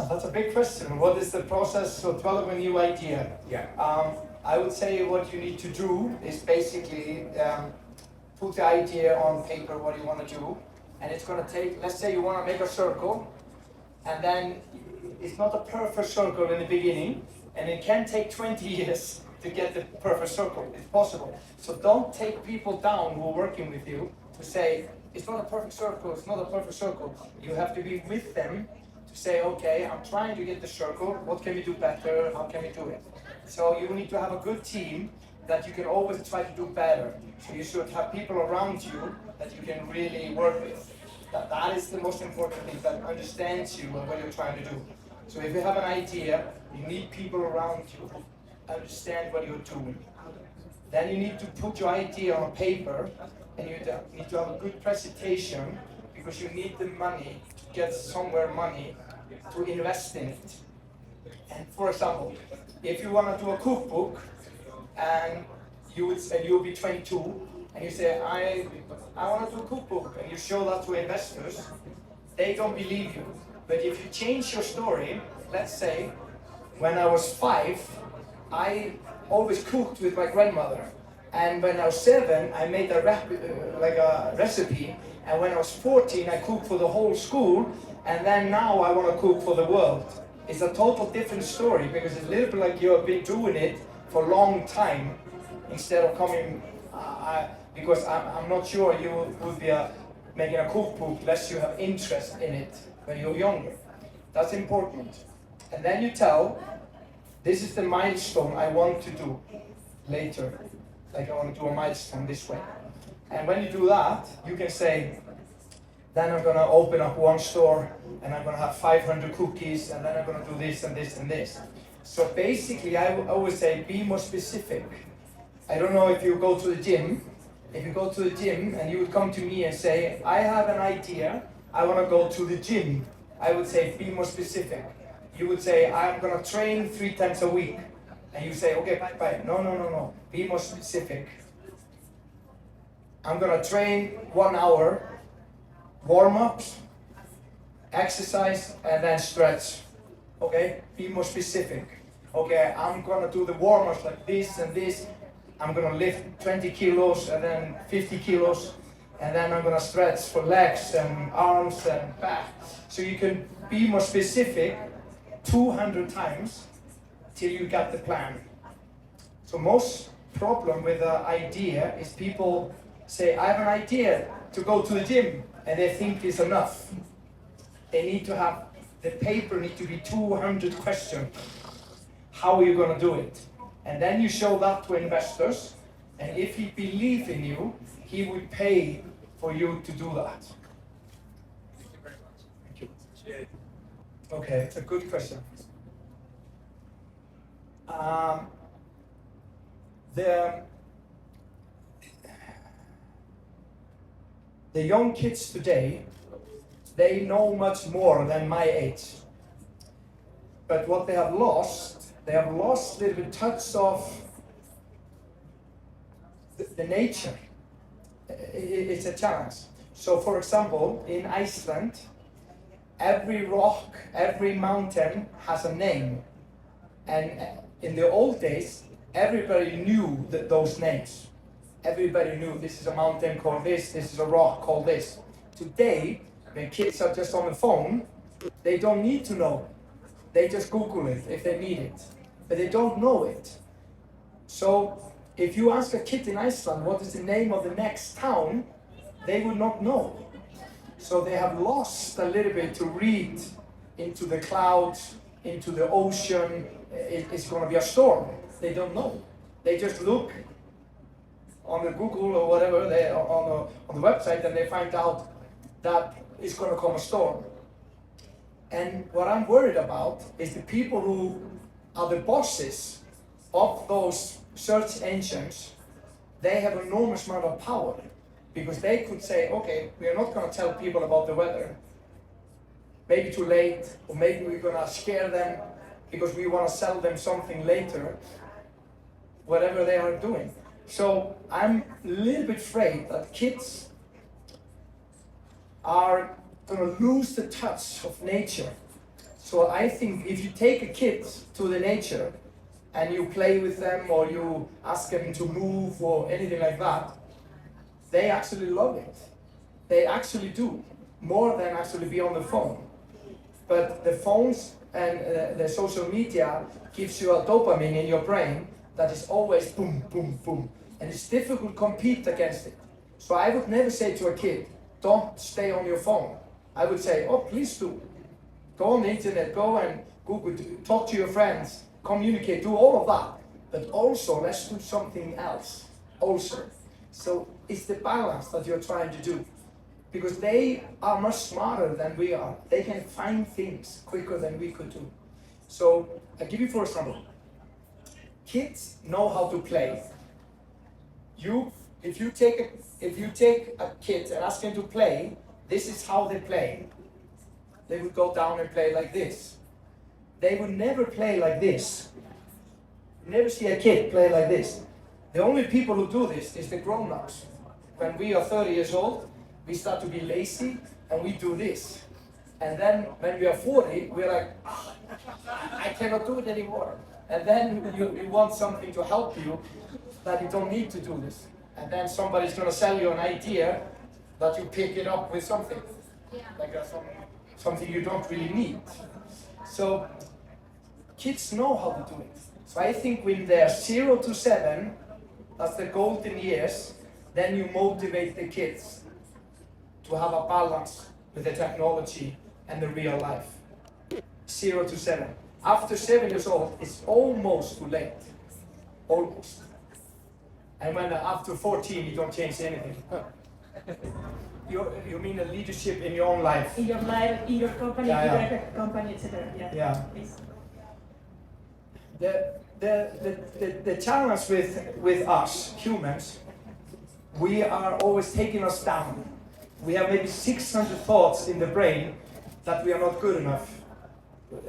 That's a big question. What is the process to develop a new idea? Yeah. I would say what you need to do is basically put the idea on paper, what you want to do, and it's going to take, let's say you want to make a circle, and then it's not a perfect circle in the beginning, and it can take 20 years to get the perfect circle. It's possible. So don't take people down who are working with you to say, it's not a perfect circle, it's not a perfect circle. You have to be with them to say, okay, I'm trying to get the circle, what can we do better, how can we do it? So you need to have a good team that you can always try to do better. So you should have people around you that you can really work with. That is the most important thing, that understands you and what you're trying to do. So if you have an idea, you need people around you who understand what you're doing. Then you need to put your idea on paper, and you need to have a good presentation, because you need the money to get somewhere money to invest in it. And for example, if you want to do a cookbook, and you'll be 22, and you say, I want to do a cookbook, and you show that to investors, they don't believe you. But if you change your story, let's say, when I was 5, I always cooked with my grandmother. And when I was 7, I made a recipe. And when I was 14, I cooked for the whole school. And then now I want to cook for the world. It's a total different story, because it's a little bit like you've been doing it for a long time, instead of coming, because I'm not sure you would be making a cookbook unless you have interest in it when you're younger. That's important. And then you tell, this is the milestone I want to do later. Like, I want to do a milestone this way. And when you do that, you can say, then I'm going to open up one store, and I'm going to have 500 cookies, and then I'm going to do this and this and this. So basically, I always say, be more specific. I don't know if you go to the gym. If you go to the gym and you would come to me and say, I have an idea, I want to go to the gym, I would say, be more specific. You would say, I'm going to train 3 times a week. And you say, okay, bye. No. Be more specific. I'm going to train 1 hour, warm-ups, exercise, and then stretch. Okay? Be more specific. Okay, I'm going to do the warm-ups like this and this. I'm going to lift 20 kilos and then 50 kilos. And then I'm going to stretch for legs and arms and back. So you can be more specific 200 times till you get the plan. So most problem with an idea is people say, I have an idea to go to the gym, and they think it's enough. They need to have, the paper need to be 200 questions. How are you going to do it? And then you show that to investors, and if he believes in you, he would pay for you to do that. Thank you very much. Thank you. Appreciate it. Okay, it's a good question. The young kids today, they know much more than my age. But what they have lost a little bit touch of the nature. It's a challenge. So for example, in Iceland, every rock, every mountain has a name. And in the old days, everybody knew those names. Everybody knew this is a mountain called this is a rock called this. Today, when kids are just on the phone, they don't need to know. They just Google it if they need it. But they don't know it. So if you ask a kid in Iceland what is the name of the next town, they would not know. So they have lost a little bit to read into the clouds, into the ocean. It's going to be a storm. They don't know. They just look on the Google or whatever, on the website, and they find out that it's going to come a storm. And what I'm worried about is the people who are the bosses of those search engines. They have an enormous amount of power, because they could say, okay, we are not going to tell people about the weather. Maybe too late, or maybe we're going to scare them because we want to sell them something later, whatever they are doing. So I'm a little bit afraid that kids are going to lose the touch of nature. So So I think if you take a kid to the nature and you play with them or you ask them to move or anything like that, they actually love it. They actually do, more than actually be on the phone. But the phones and the social media gives you a dopamine in your brain that is always boom, boom, boom. And it's difficult to compete against it. So I would never say to a kid, don't stay on your phone. I would say, oh, please do. Go on the internet, go and Google, talk to your friends, communicate, do all of that. But also, let's do something else also. So it's the balance that you're trying to do. Because they are much smarter than we are. They can find things quicker than we could do. So I'll give you for example. Kids know how to play. If you take a kid and ask him to play, this is how they play. They would go down and play like this. They would never play like this. You never see a kid play like this. The only people who do this is the grown-ups. When we are 30 years old, we start to be lazy and we do this. And then when we are 40, we're like, I cannot do it anymore. And then you want something to help you that you don't need to do this. And then somebody's going to sell you an idea that you pick it up with something. Like something you don't really need. So kids know how to do it. So I think when they're 0 to 7, that's the golden years, then you motivate the kids to have a balance with the technology and the real life. 0 to 7. After 7 years old, it's almost too late. Almost. And when after 14, you don't change anything. You mean the leadership in your own life? In your life, in your company, Yeah, yeah. in your company, etc. Yeah. Please. The challenge with us humans, we are always taking us down. We have maybe 600 thoughts in the brain that we are not good enough.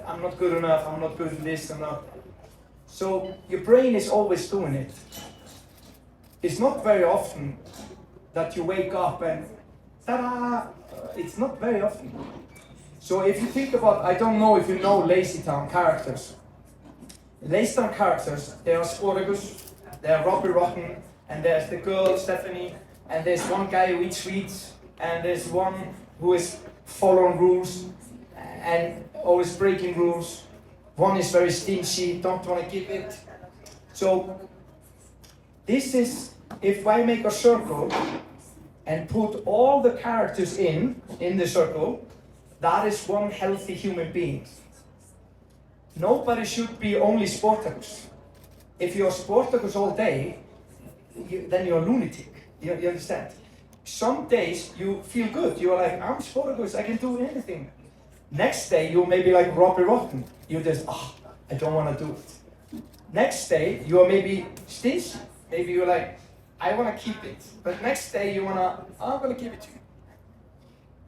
I'm not good enough, I'm not good at this, I'm not. So your brain is always doing it. It's not very often that you wake up and ta-da! It's not very often. So if you think about, I don't know if you know LazyTown characters. LazyTown characters, there are Sportacus, there are Robbie Rotten, and there's the girl Stephanie, and there's one guy who eats sweets, and there's one who is following rules and always breaking rules. One is very stingy, don't want to give it. So this is, if I make a circle and put all the characters in the circle, that is one healthy human being. Nobody should be only Sportacus. If you're Sportacus all day, then you're a lunatic. You understand? Some days you feel good. You're like, I'm Sportacus, I can do anything. Next day you may be like Robbie Rotten. You just, I don't want to do it. Next day you are maybe stingy. Maybe you're like, I want to keep it. But next day you want to, I'm going to give it to you.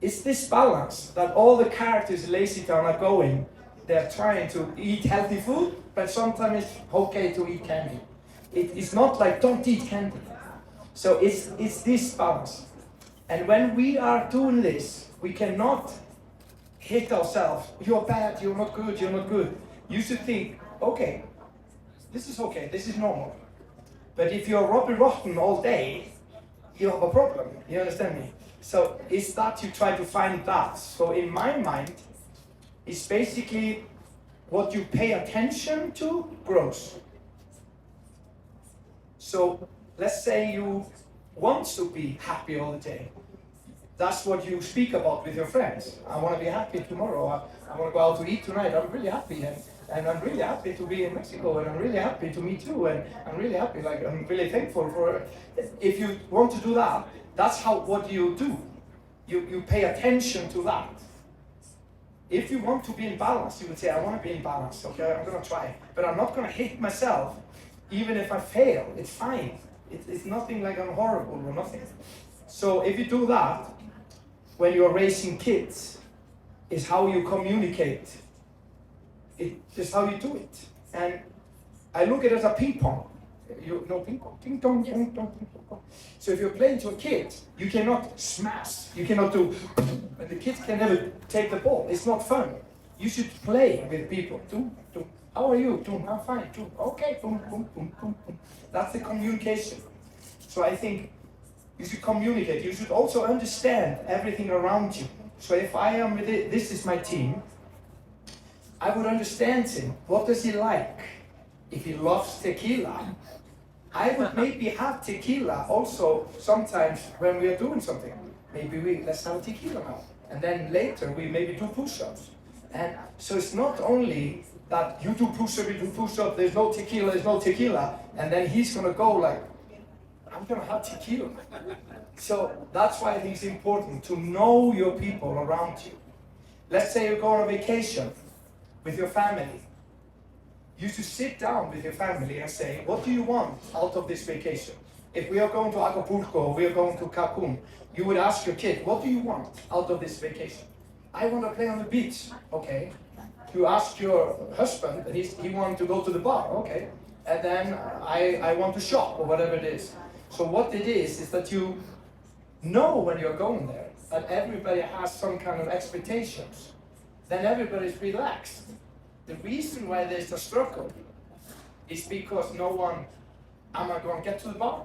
It's this balance that all the characters in LazyTown are going. They're trying to eat healthy food, but sometimes it's okay to eat candy. It's not like, don't eat candy. So it's this balance. And when we are doing this, we cannot hit ourselves. You're bad, you're not good, you're not good. You should think, okay, this is normal. But if you're Robbie Rotten all day, you have a problem. You understand me? So it's that you try to find that. So in my mind, it's basically what you pay attention to grows. So let's say you want to be happy all the day. That's what you speak about with your friends. I want to be happy tomorrow. I want to go out to eat tonight. I'm really happy. And I'm really happy to be in Mexico. And I'm really happy to meet you. And I'm really happy. Like, I'm really thankful for it. If you want to do that, that's what you do. You pay attention to that. If you want to be in balance, you would say, I want to be in balance. Okay, I'm going to try. But I'm not going to hate myself. Even if I fail, it's fine. It's nothing like I'm horrible or nothing. So if you do that, when you're raising kids, is how you communicate. It's just how you do it. And I look at it as a ping pong. You know ping pong? Ping pong, ping pong, ping pong. So if you're playing to a kid, you cannot smash. You cannot do, and the kids can never take the ball. It's not fun. You should play with people. How are you? I'm fine. Okay. Boom, boom, boom, boom, boom. That's the communication. So I think you should communicate. You should also understand everything around you. So if I am with it, this is my team, I would understand him. What does he like? If he loves tequila, I would maybe have tequila also sometimes when we are doing something. Maybe let's have tequila now. And then later we maybe do push-ups. And so it's not only that you do push-up, you do push-up, there's no tequila, and then he's gonna go like, I'm gonna have tequila. So that's why I think it's important to know your people around you. Let's say you go on a vacation with your family. You should sit down with your family and say, what do you want out of this vacation? If we are going to Acapulco, we are going to Cancun, you would ask your kid, what do you want out of this vacation? I want to play on the beach. Okay. You ask your husband, and he wants to go to the bar. Okay. And then I want to shop, or whatever it is. So what it is that you know when you're going there, that everybody has some kind of expectations. Then everybody's relaxed. The reason why there's a struggle is because no one, am I going to get to the bar?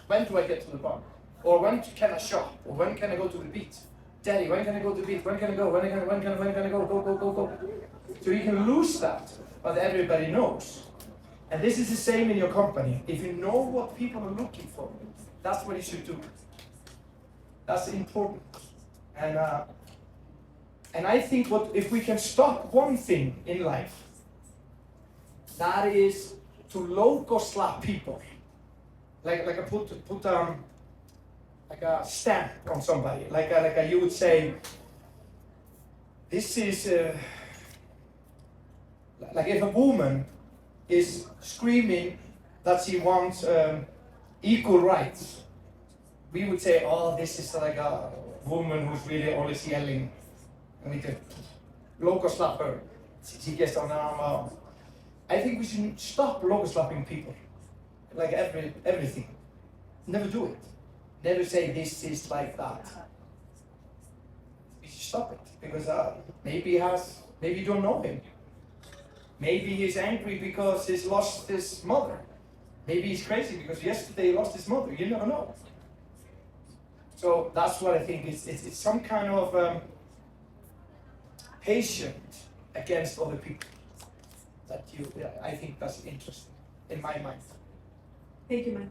When do I get to the bar? Or when can I shop? Or when can I go to the beach? Daddy, when can I go to the beach? When can I go? When can I go? Go. So you can lose that, but everybody knows. And this is the same in your company. If you know what people are looking for, that's what you should do. That's important. And I think if we can stop one thing in life, that is to logo slap people. Like I put like a stamp on somebody. Like you would say, this is like if a woman is screaming that she wants equal rights, we would say, oh, this is like a woman who's really always yelling. And we could logo slap her. She gets on our arm. I think we should stop logo slapping people. Like everything. Never do it. Never say this is like that. We should stop it. Because maybe you don't know him. Maybe he's angry because he's lost his mother. Maybe he's crazy because yesterday he lost his mother. You never know. So that's what I think. It's some kind of patient against other people. I think that's interesting in my mind. Thank you, man.